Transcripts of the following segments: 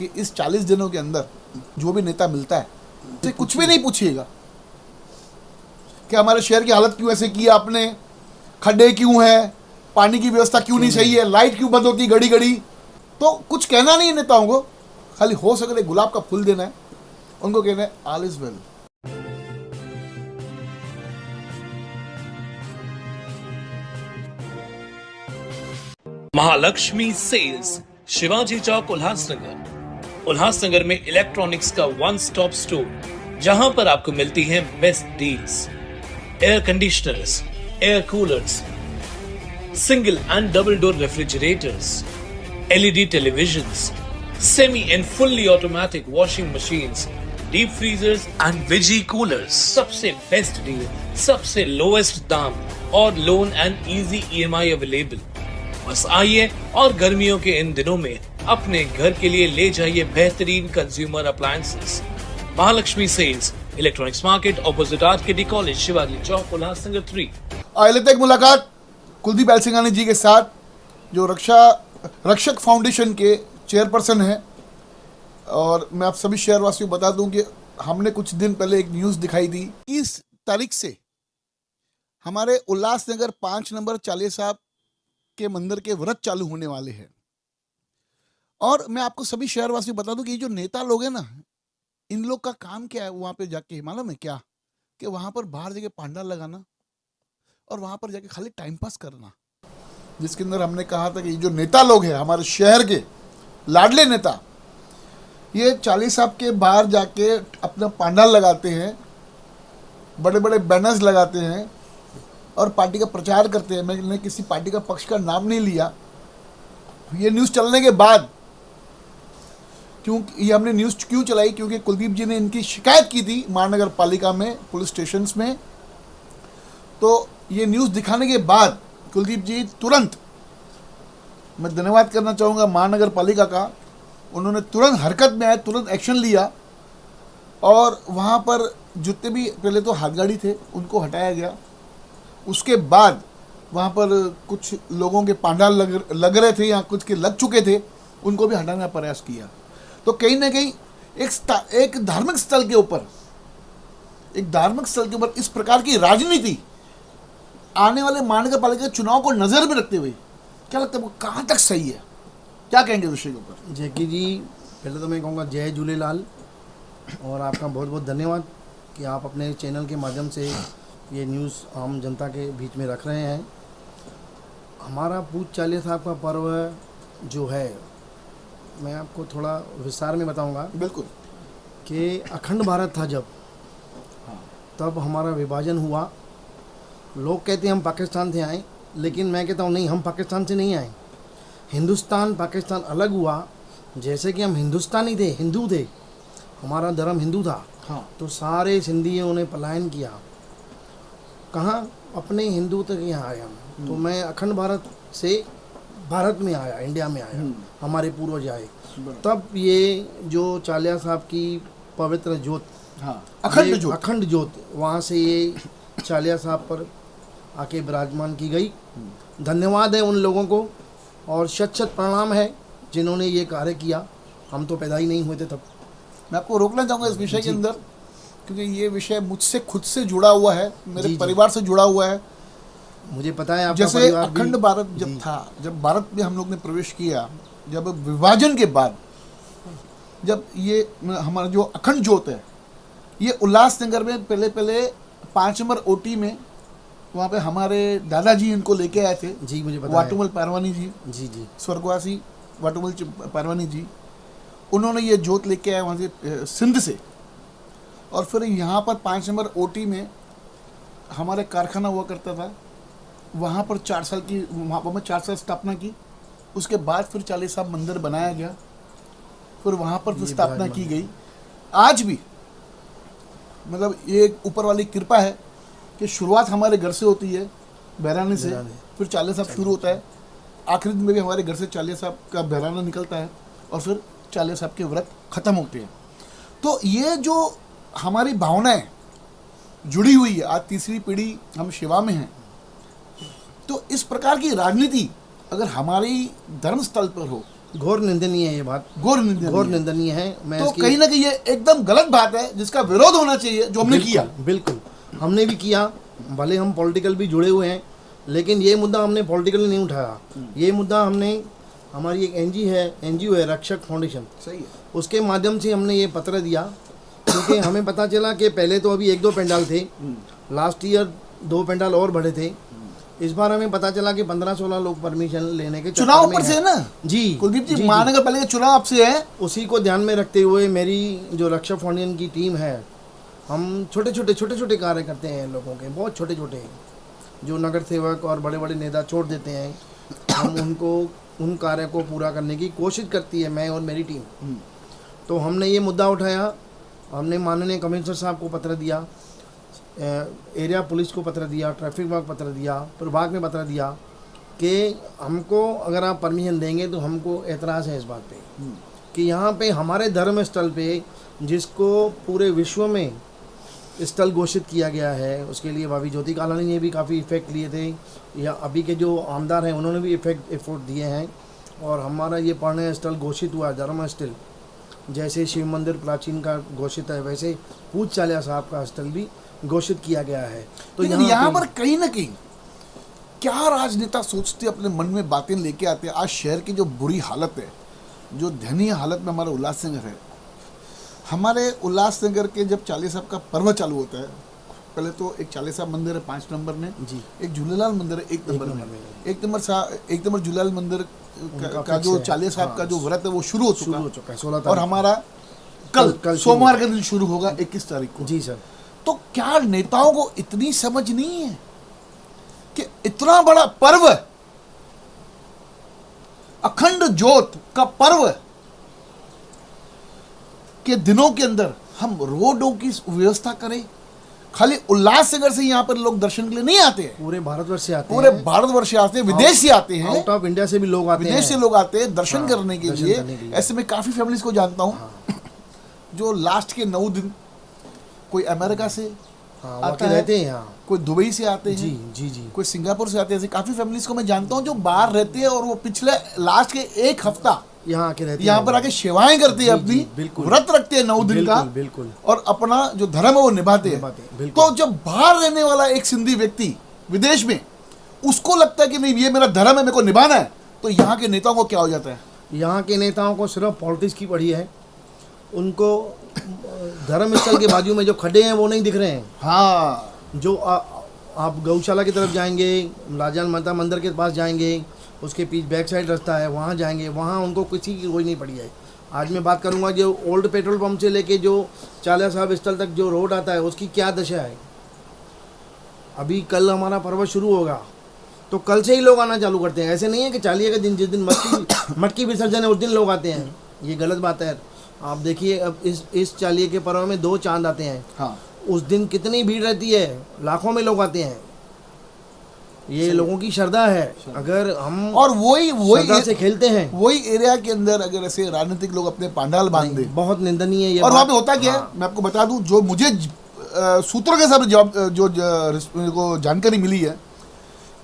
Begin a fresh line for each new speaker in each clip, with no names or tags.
कि इस 40 दिनों के अंदर जो भी नेता मिलता है उसे कुछ भी नहीं पूछिएगा कि हमारे शहर की हालत क्यों ऐसे की आपने, खड्डे क्यों है, पानी की व्यवस्था क्यों नहीं सही है, लाइट क्यों बंद होती घड़ी घड़ी। तो कुछ कहना नहीं है नेताओं को, खाली हो सके तो गुलाब का फूल देना है, उनको कहना है all is well.
Mahalakshmi sales, Shivaji Chowk, Ulhasnagar. Ulhasnagar में इलेक्ट्रॉनिक्स का वन स्टॉप स्टोर, जहां पर आपको मिलती हैं best deals. Air conditioners, air coolers, single and double door refrigerators, LED televisions, semi and fully automatic washing machines, deep freezers and veggie coolers. सबसे best deal, सबसे lowest दाम और loan and easy EMI available. बस आइए और गर्मियों के इन दिनों में अपने घर के लिए ले जाइए बेहतरीन consumer appliances. Mahalakshmi sales, electronics market, opposite RKD college, Shivaji Chowk, Ulhasnagar 3।
आइए लेते हैं एक मुलाकात कुलदीप एलसिंघानी जी के साथ, जो रक्षक फाउंडेशन के चेयरपर्सन हैं। और मैं आप सभी शहरवासियों को बता दूं कि हमने कुछ दिन पहले एक न्यूज़ दिखाई थी। 30 तारीख से हमारे उल्लासनगर 5 नंबर चालिया साहब के मंदिर के व्रत चालू होने वाले हैं। और मैं आपको सभी शहरवासियों को बता दूं कि ये जो नेता लोग हैं ना, इन लोग का काम क्या है वहाँ पे जाके, मालूम है क्या? कि वहाँ पर बाहर जाके पांडाल लगाना और वहाँ पर जाके खाली टाइम पास करना। जिसके अंदर हमने कहा था कि जो नेता लोग हैं हमारे शहर के लाडले नेता, ये 40 साहब के बाहर जाके अपना पांडाल लगाते हैं, बड़े बड़े बैनर्स लगाते हैं और पार्टी का प्रचार करते हैं। मैंने किसी पार्टी का पक्ष का नाम नहीं लिया। ये न्यूज़ चलने के बाद, क्यों ये हमने न्यूज़ क्यों चलाई? क्योंकि कुलदीप जी ने इनकी शिकायत की थी महानगर पालिका में, पुलिस स्टेशंस में। तो ये न्यूज़ दिखाने के बाद कुलदीप जी तुरंत, मैं धन्यवाद करना चाहूँगा महानगर पालिका का, उन्होंने तुरंत हरकत में आए, तुरंत एक्शन लिया और वहाँ पर जितने भी पहले तो हाथ गाड़ी थे उनको हटाया गया। उसके बाद वहाँ पर कुछ लोगों के पांडाल लग रहे थे या कुछ के लग चुके थे, उनको भी हटाने का प्रयास किया। तो कहीं ना कहीं एक धार्मिक स्थल के ऊपर, इस प्रकार की राजनीति आने वाले महानगर पालिका चुनाव को नज़र में रखते हुए क्या लगता है वो कहाँ तक सही है? क्या कहेंगे विषय के ऊपर?
जैकी जी, पहले तो मैं कहूँगा जय झूलेलाल और आपका बहुत बहुत धन्यवाद कि आप अपने चैनल के माध्यम से ये न्यूज़ आम जनता के बीच में रख रहे हैं। हमारा पूज चालिया साहब का पर्व जो है, मैं आपको थोड़ा विस्तार में बताऊंगा।
बिल्कुल।
कि अखंड भारत था जब, तब हमारा विभाजन हुआ। लोग कहते हैं हम पाकिस्तान से आए, लेकिन मैं कहता हूँ नहीं, हम पाकिस्तान से नहीं आए। हिंदुस्तान पाकिस्तान अलग हुआ, जैसे कि हम हिंदुस्तानी थे, हिंदू थे, हमारा धर्म हिंदू था।
हाँ।
तो सारे सिंधियों ने पलायन किया, कहाँ? अपने हिंदू तक यहाँ आए हम। तो मैं अखंड भारत से भारत में आया, इंडिया में आया, हमारे पूर्वज आए। तब ये जो चालिया साहब की पवित्र ज्योत,
हाँ,
अखंड ज्योत, वहाँ से ये चालिया साहब पर आके विराजमान की गई। धन्यवाद है उन लोगों को और शत शत प्रणाम है जिन्होंने ये कार्य किया। हम तो पैदा ही नहीं हुए थे तब।
मैं आपको रोकना चाहूँगा इस विषय के अंदर, क्योंकि ये विषय मुझसे खुद से जुड़ा हुआ है, मेरे परिवार से जुड़ा हुआ है।
मुझे पता है आपका
जैसे
परिवार
अखंड भारत जब था, जब भारत में हम लोग ने प्रवेश किया, जब विभाजन के बाद, जब ये हमारा जो अखंड ज्योत है, ये उल्लासनगर में पहले 5 नंबर ओटी में, वहाँ पे हमारे दादाजी इनको लेके आए थे।
जी, मुझे पता
वाटुमल पारवानी जी,
जी,
स्वर्गवासी वाटुमल पारवानी जी, उन्होंने ये ज्योत लेके आए वहाँ से, सिंध से। और फिर यहाँ पर 5 नंबर ओटी में हमारे कारखाना हुआ करता था, वहाँ पर 4 साल की, वहाँ पर 4 साल स्थापना की। उसके बाद फिर 40 साहब मंदिर बनाया गया, फिर वहाँ पर फिर स्थापना की गई। आज भी मतलब ये ऊपर वाली कृपा है कि शुरुआत हमारे घर से होती है, बहराने से, फिर 40 साहब शुरू होता है। आखिरी दिन में भी हमारे घर से 40 साहब का बहराना निकलता है और फिर 40 साहब के व्रत खत्म होते हैं। तो ये जो हमारी भावनाएं जुड़ी हुई है, आज तीसरी पीढ़ी हम सेवा में हैं, तो इस प्रकार की राजनीति अगर हमारी धर्म स्थल पर हो,
घोर निंदनीय है ये बात,
घोर निंदनीय
घोर
है।
निंदनीय है। मैं
तो
इसकी
कहीं ना कहीं ये एकदम गलत बात है जिसका विरोध होना चाहिए, जो हमने किया।
बिल्कुल हमने भी किया, भले हम पॉलिटिकल भी जुड़े हुए हैं, लेकिन ये मुद्दा हमने पॉलिटिकल नहीं उठाया। ये मुद्दा हमने, हमारी एक एनजीओ है रक्षक फाउंडेशन,
सही है।
उसके माध्यम से हमने ये पत्र दिया, क्योंकि हमें पता चला कि पहले तो अभी 1-2 पंडाल थे, लास्ट ईयर 2 पंडाल और बढ़े थे, इस बार हमें पता चला कि 15-16 लोग परमिशन लेने के चक्कर
चुनाव
में
पर से है ना
जी
कुलदीप जी,
जी,
महानगर पालिका चुनाव आपसे है।
उसी को ध्यान में रखते हुए मेरी जो रक्षा फाउंडेशन की टीम है, हम छोटे छोटे कार्य करते हैं लोगों के, बहुत छोटे छोटे, जो नगर सेवक और बड़े बड़े नेता छोड़ देते हैं, हम उनको उन कार्य को पूरा करने की कोशिश करती है मैं और मेरी टीम। तो हमने ये मुद्दा उठाया, हमने माननीय कमिश्नर साहब को पत्र दिया, एरिया पुलिस को पत्र दिया, ट्रैफिक विभाग पत्र दिया, प्रभाग में पत्र दिया कि हमको अगर आप परमिशन देंगे तो हमको एतराज़ है इस बात पे कि यहाँ पे हमारे धर्म स्थल पे, जिसको पूरे विश्व में स्थल घोषित किया गया है, उसके लिए भाभी ज्योति कालानी ने भी काफ़ी इफेक्ट लिए थे, या अभी के जो आमदार हैं उन्होंने भी एफर्ट दिए हैं, और हमारा ये पढ़ने स्थल घोषित हुआ, धर्म स्थल, जैसे शिव मंदिर प्राचीन का घोषित है, वैसे पूज चालिया साहब का स्थल भी घोषित किया गया है।
तो यहाँ पर कहीं ना कहीं क्या राजनेता सोचते, अपने मन में बातें लेके आते हैं। आज शहर की जो बुरी हालत है, जो दयनीय हालत में हमारा उल्लासनगर है, हमारे उल्लासनगर के जब चालीसा साहब का पर्व चालू होता है, पहले तो एक चालीसा साहब मंदिर है 5 नंबर में
जी,
एक झूलेलाल मंदिर है 1 नंबर में, एक नंबर झूलेलाल मंदिर का जो चालीसा साहब का जो व्रत है वो शुरू हो चुका
है 16
और हमारा कल सोमवार के दिन शुरू होगा 21 तारीख को।
जी सर।
तो क्या नेताओं को इतनी समझ नहीं है कि इतना बड़ा पर्व, अखंड ज्योत का पर्व के दिनों के अंदर हम रोडों की व्यवस्था करें? खाली उल्लासनगर से यहाँ पर लोग दर्शन के लिए नहीं आते हैं,
पूरे भारतवर्ष से आते
पूरे
हैं,
भारतवर्ष से आते हैं, विदेश से आते हैं,
आउट ऑफ इंडिया से भी लोग आते हैं,
विदेश से लोग आते हैं दर्शन करने के
दर्शन
लिए।
करने के लिए।
ऐसे में काफी फैमिलीज को जानता हूँ जो लास्ट के 9 दिन कोई अमेरिका से आता है,
रहते हैं यहाँ,
कोई दुबई से आते हैं,
जी जी जी,
कोई सिंगापुर से आते हैं। ऐसे काफी फैमिलीज को मैं जानता हूँ जो बाहर रहते हैं और वो पिछले लास्ट के 1 हफ्ता
यहाँ आके रहते हैं,
यहाँ पर आके सेवाएं करते हैं,
जी,
अपनी
बिल्कुल।
व्रत रखते हैं 9 दिन का,
बिल्कुल
और अपना जो धर्म है वो निभाते हैं।
बिल्कुल।
तो जब बाहर रहने वाला एक सिंधी व्यक्ति विदेश में, उसको लगता है कि नहीं ये मेरा धर्म है, मेरे को निभाना है, तो यहाँ के नेताओं को क्या हो जाता है?
यहाँ के नेताओं को सिर्फ पॉलिटिक्स की पड़ी है, उनको धर्म स्थल के बाजू में जो खड्डे हैं वो नहीं दिख रहे हैं।
हाँ,
जो आप गौशाला की तरफ जाएंगे, लाजान माता मंदिर के पास जाएंगे, उसके पीछे बैक साइड रास्ता है, वहाँ जाएंगे, वहाँ उनको किसी की रोज नहीं पड़ी है। आज मैं बात करूँगा जो ओल्ड पेट्रोल पंप से लेके जो चालिया साहब स्थल तक जो रोड आता है उसकी क्या दशा है। अभी कल हमारा पर्व शुरू होगा तो कल से ही लोग आना चालू करते हैं। ऐसे नहीं है कि चालिया के दिन, जिस दिन मटकी विसर्जन है उस दिन लोग आते हैं, ये गलत बात है। आप देखिए अब इस चालिये के पर्व में 2 चांद आते हैं,
हाँ,
उस दिन कितनी भीड़ रहती है, लाखों में लोग आते हैं। ये लोगों की श्रद्धा है। अगर हम
और वही
श्रद्धा से खेलते हैं,
वही एरिया के अंदर अगर ऐसे राजनीतिक लोग अपने पांडाल बांध दे,
बहुत निंदनीय है ये
और वहाँ पे
बात।
होता क्या है, मैं आपको बता दूं, जो मुझे सूत्रों के साथ को जानकारी मिली है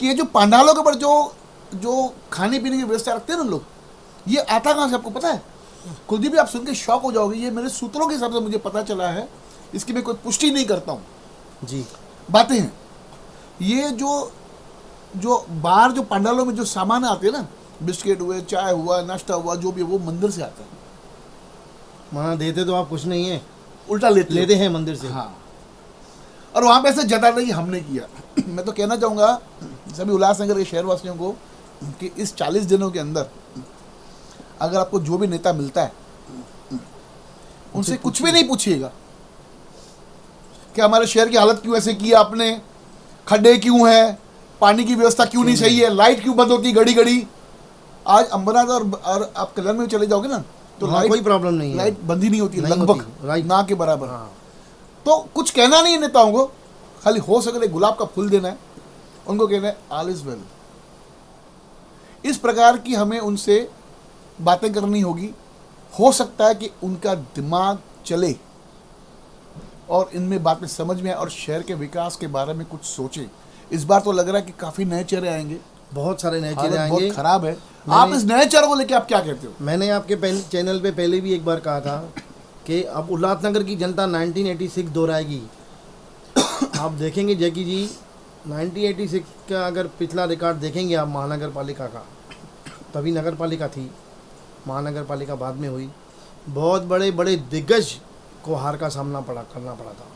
कि ये जो पांडालों के ऊपर जो खाने पीने की व्यवस्था रखते हैं ना लोग, ये आता कहाँ से आपको पता है? कुलदीप जी, आप सुन के शौक हो जाओगे। ये मेरे सूत्रों के हिसाब से मुझे पता चला है, इसकी मैं कोई पुष्टि नहीं करता हूँ
जी,
बातें हैं। ये जो बाहर जो पंडालों में जो सामान आते हैं ना, बिस्किट हुए, चाय हुआ, नाश्ता हुआ, जो भी है, वो मंदिर से आता है।
वहाँ देते तो आप कुछ नहीं है,
उल्टा लेते
हैं मंदिर से।
हाँ, और वहाँ पे ऐसे जताते कि हमने किया। मैं तो कहना चाहूँगा सभी उल्लासनगर के शहरवासियों को कि इस 40 दिनों के अंदर अगर आपको जो भी नेता मिलता है उनसे कुछ भी नहीं पूछिएगा कि हमारे शहर की हालत क्यों ऐसे की आपने, खड्डे क्यों है, पानी की व्यवस्था क्यों नहीं सही है, लाइट क्यों बंद होती है घड़ी घड़ी। आज अंबरनाथ और आप कल्याण में चले जाओगे ना तो लाइट,
कोई प्रॉब्लम नहीं है,
लाइट बंद ही नहीं होती,
नहीं
लगभग
होती,
ना के बराबर।
हाँ।
तो कुछ कहना नहीं है नेताओं को, खाली हो सके तो गुलाब का फूल देना है, उनको कहना है ऑल इज वेल। इस प्रकार की हमें उनसे बातें करनी होगी। हो सकता है कि उनका दिमाग चले और इनमें बातें समझ में आए और शहर के विकास के बारे में कुछ सोचे। इस बार तो लग रहा है कि काफ़ी नए चेहरे आएंगे,
बहुत सारे नए
हालत
चेहरे आएंगे।
बहुत खराब है। आप इस नए चेहरे को लेके आप क्या कहते हो?
मैंने आपके चैनल पे पहले भी एक बार कहा था कि अब उल्लासनगर की जनता 1986 दोहराएगी। आप देखेंगे जैकी जी, 1986 का अगर पिछला रिकॉर्ड देखेंगे आप महानगर पालिका का, तभी नगर पालिका थी, महानगर पालिका बाद में हुई, बहुत बड़े बड़े दिग्गज को हार का सामना करना पड़ा था,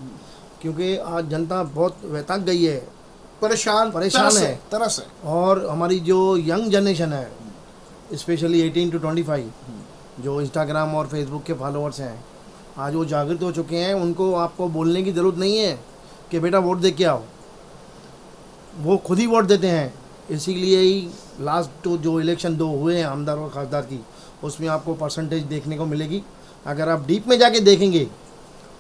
क्योंकि आज जनता बहुत वेताक गई है,
परेशान
है
तरस है।
और हमारी जो यंग जनरेशन है, स्पेशली 18 to 25, जो इंस्टाग्राम और फेसबुक के फॉलोअर्स हैं, आज वो जागृत हो चुके हैं। उनको आपको बोलने की ज़रूरत नहीं है कि बेटा वोट दे के आओ, वो खुद ही वोट देते हैं। इसीलिए ही लास्ट तो जो इलेक्शन 2 हुए हैं आमदार और खासदार की, उसमें आपको परसेंटेज देखने को मिलेगी। अगर आप डीप में जाके देखेंगे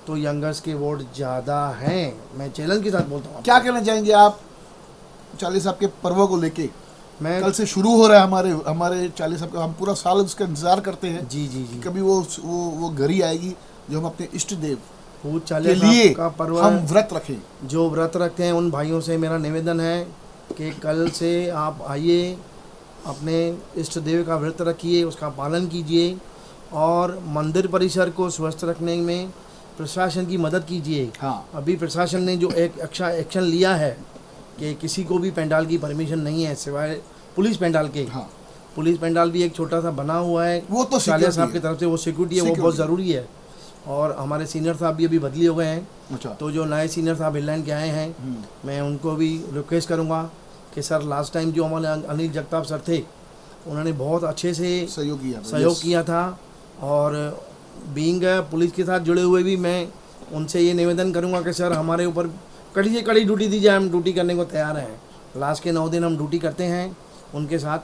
तो यंगर्स के वोट ज़्यादा हैं। मैं चैलेंज के साथ बोलता हूँ।
क्या कहना चाहेंगे आप 40 साहब के पर्व को लेके?
मैं
कल से शुरू हो रहा है हमारे 40 साहब का, हम पूरा साल उसका इंतजार करते हैं।
जी जी जी,
कभी वो घड़ी आएगी जो हम अपने इष्ट देव
वो
के
40
लिए
का पर्व
हम
है।
व्रत रखें।
जो व्रत रखते हैं उन भाइयों से मेरा निवेदन है कि कल से आप आइए, अपने इष्ट देव का व्रत रखिए, उसका पालन कीजिए और मंदिर परिसर को स्वस्थ रखने में प्रशासन की मदद कीजिए।
हाँ।
अभी प्रशासन ने जो एक अच्छा एक्शन लिया है कि किसी को भी पंडाल की परमिशन नहीं है सिवाय पुलिस पंडाल के।
हाँ।
पुलिस पंडाल भी एक छोटा सा बना हुआ है,
वो तो
चालिया
security
साहब
है।
की तरफ से वो सिक्योरिटी है, वो बहुत ज़रूरी है। और हमारे सीनियर साहब भी अभी बदली हो गए हैं,
अच्छा।
तो जो नए सीनियर साहब इंग्लैंड के आए हैं, मैं उनको भी रिक्वेस्ट करूंगा कि सर लास्ट टाइम जो हमारे अनिल जगताप सर थे, उन्होंने बहुत अच्छे से सहयोग किया था। और बीइंग पुलिस के साथ जुड़े हुए भी मैं उनसे ये निवेदन करूंगा कि सर हमारे ऊपर कड़ी से कड़ी ड्यूटी दीजिए, हम ड्यूटी करने को तैयार हैं। लास्ट के 9 दिन हम ड्यूटी करते हैं उनके साथ।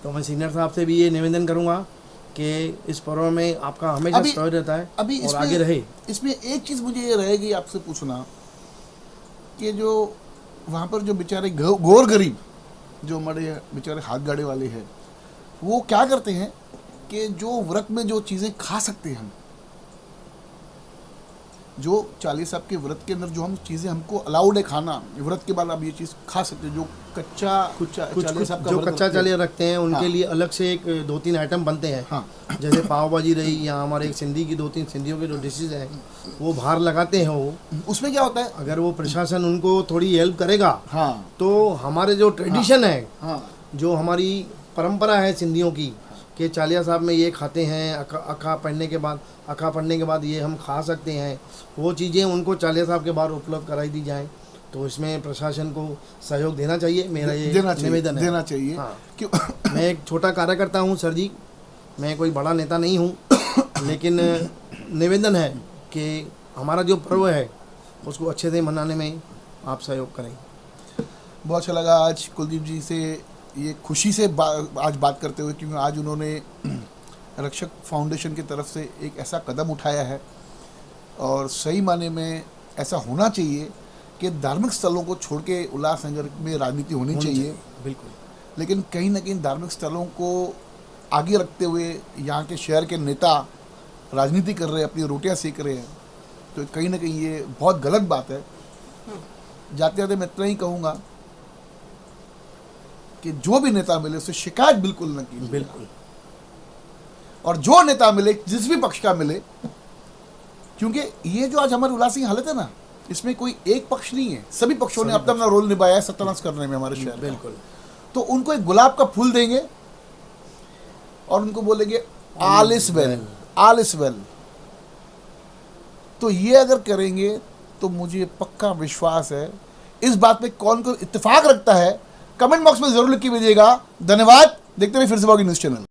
तो मैं सीनियर साहब से भी ये निवेदन करूंगा कि इस पर्व में आपका हमेशा सहयोग रहता है
अभी
और आगे रहे।
इसमें एक चीज़ मुझे ये रहेगी आपसे पूछना कि जो वहाँ पर जो बेचारे गौर गरीब जो हमारे बेचारे हाथ गाड़े वाले हैं, वो क्या करते हैं कि जो व्रत में जो चीज़ें खा सकते हैं हम, जो 40 साहब के व्रत के अंदर जो हम चीज़ें हमको अलाउड है खाना, व्रत के बाद आप ये चीज़ खा सकते हैं, जो कच्चा
कुछ
40 साहब का
जो
व्रत
कच्चा
रखते हैं।
चालिया रखते हैं उनके
हाँ।
लिए अलग से एक 2-3 आइटम बनते हैं।
हाँ।
जैसे पाव भाजी रही या हमारे एक सिंधी की 2-3 सिंधियों के जो डिशेज हैं वो बाहर लगाते हैं। वो
उसमें क्या होता है?
अगर वो प्रशासन उनको थोड़ी हेल्प करेगा
हाँ।
तो हमारे जो ट्रेडिशन है,
हाँ।
जो हमारी परंपरा है सिंधियों की कि चालिया साहब में ये खाते हैं, अखा पढ़ने के बाद ये हम खा सकते हैं, वो चीज़ें उनको चालिया साहब के बाहर उपलब्ध कराई दी जाएं। तो इसमें प्रशासन को सहयोग देना चाहिए, मेरा ये निवेदन है।
देना चाहिए।
हाँ।
क्यों?
मैं एक छोटा कार्यकर्ता हूँ सर जी, मैं कोई बड़ा नेता नहीं हूँ, लेकिन निवेदन है कि हमारा जो पर्व है उसको अच्छे से मनाने में आप सहयोग करें।
बहुत अच्छा लगा आज कुलदीप जी से ये खुशी से आज बात करते हुए, क्योंकि आज उन्होंने रक्षक फाउंडेशन की तरफ से एक ऐसा कदम उठाया है और सही माने में ऐसा होना चाहिए कि धार्मिक स्थलों को छोड़ के उल्लासनगर में राजनीति होनी चाहिए।
बिल्कुल।
लेकिन कहीं ना कहीं धार्मिक स्थलों को आगे रखते हुए यहाँ के शहर के नेता राजनीति कर रहे हैं, अपनी रोटियां सेक रहे हैं, तो कहीं ना कहीं ये बहुत गलत बात है। जाते जाते मैं इतना ही कहूँगा कि जो भी नेता मिले उससे शिकायत बिल्कुल न कीजिए।
बिल्कुल।
और जो नेता मिले, जिस भी पक्ष का मिले, क्योंकि ये जो आज हमारी उल्लास की हालत है ना, इसमें कोई एक पक्ष नहीं है, सभी पक्षों ने अपना रोल निभाया है सत्यानाश करने में हमारे शहर।
बिल्कुल।
तो उनको एक गुलाब का फूल देंगे और उनको बोलेंगे all is well, all is well. तो ये अगर करेंगे तो मुझे पक्का विश्वास है। इस बात पे कौन इत्तेफाक रखता है, कमेंट बॉक्स में जरूर लिख के भेजिएगा। धन्यवाद। देखते रहिए फिर से न्यूज़ चैनल।